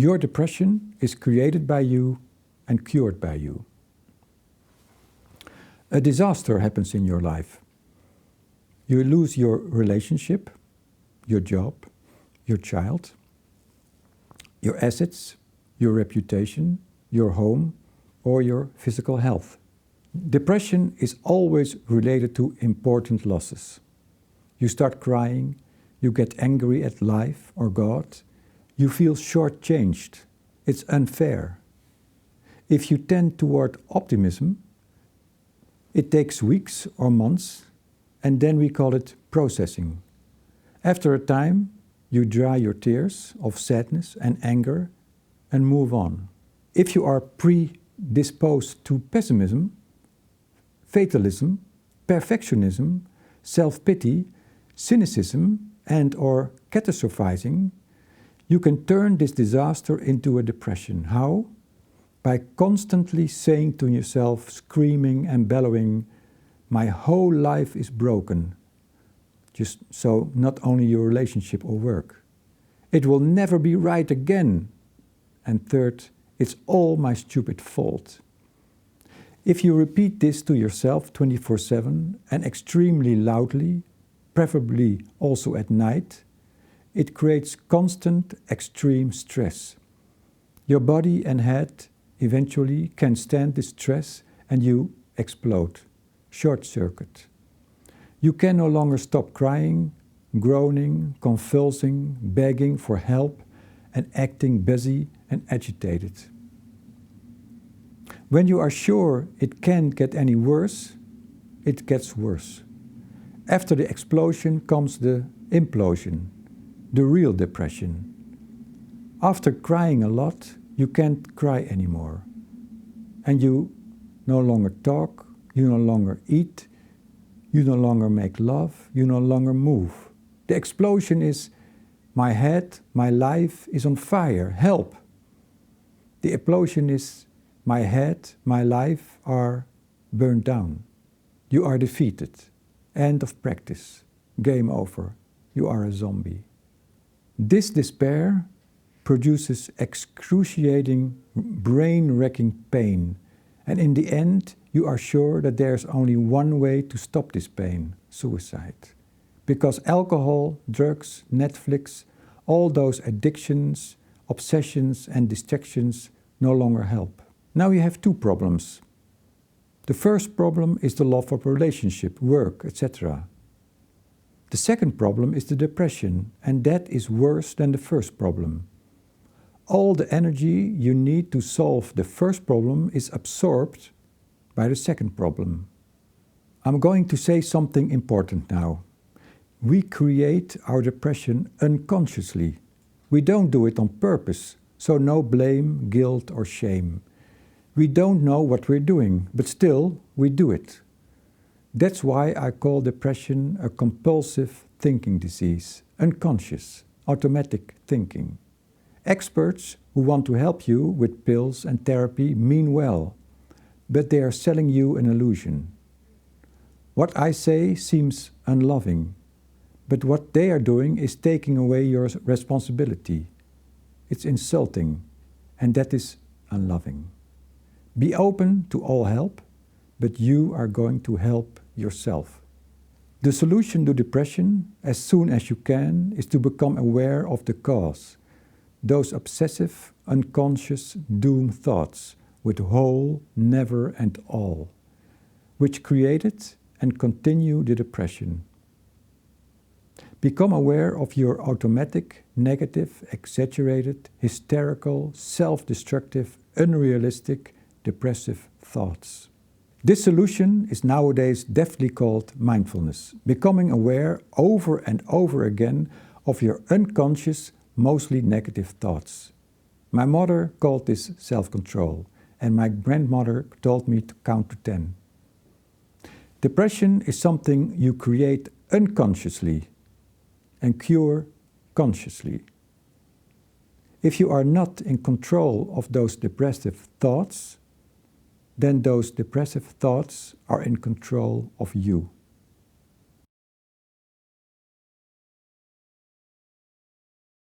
Your depression is created by you and cured by you. A disaster happens in your life. You lose your relationship, your job, your child, your assets, your reputation, your home, or your physical health. Depression is always related to important losses. You start crying, you get angry at life or God, you feel shortchanged, it's unfair. If you tend toward optimism, it takes weeks or months, and then we call it processing. After a time, you dry your tears of sadness and anger and move on. If you are predisposed to pessimism, fatalism, perfectionism, self-pity, cynicism, and/or catastrophizing, you can turn this disaster into a depression. How? By constantly saying to yourself, screaming and bellowing, "My whole life is broken." Just so not only your relationship or work. "It will never be right again." And third, "It's all my stupid fault." If you repeat this to yourself 24/7 and extremely loudly, preferably also at night, it creates constant extreme stress. Your body and head eventually can't stand this stress and you explode, short circuit. You can no longer stop crying, groaning, convulsing, begging for help, and acting busy and agitated. When you are sure it can't get any worse, it gets worse. After the explosion comes the implosion, the real depression. After crying a lot, you can't cry anymore. And you no longer talk, you no longer eat, you no longer make love, you no longer move. The explosion is, "My head, my life is on fire, help!" The explosion is, "My head, my life are burned down." You are defeated. End of practice. Game over. You are a zombie. This despair produces excruciating, brain-wrecking pain, and in the end, you are sure that there's only one way to stop this pain: suicide. Because alcohol, drugs, Netflix, all those addictions, obsessions, and distractions no longer help. Now you have two problems. The first problem is the love of relationship, work, etc. The second problem is the depression, and that is worse than the first problem. All the energy you need to solve the first problem is absorbed by the second problem. I'm going to say something important now. We create our depression unconsciously. We don't do it on purpose, so no blame, guilt, or shame. We don't know what we're doing, but still we do it. That's why I call depression a compulsive thinking disease, unconscious, automatic thinking. Experts who want to help you with pills and therapy mean well, but they are selling you an illusion. What I say seems unloving, but what they are doing is taking away your responsibility. It's insulting, and that is unloving. Be open to all help, but you are going to help yourself. The solution to depression, as soon as you can, is to become aware of the cause. Those obsessive, unconscious doom thoughts with whole, never, and all, which created and continue the depression. Become aware of your automatic, negative, exaggerated, hysterical, self-destructive, unrealistic, depressive thoughts. This solution is nowadays deftly called mindfulness, becoming aware over and over again of your unconscious, mostly negative thoughts. My mother called this self-control, and my grandmother told me to count to 10. Depression is something you create unconsciously and cure consciously. If you are not in control of those depressive thoughts, then those depressive thoughts are in control of you.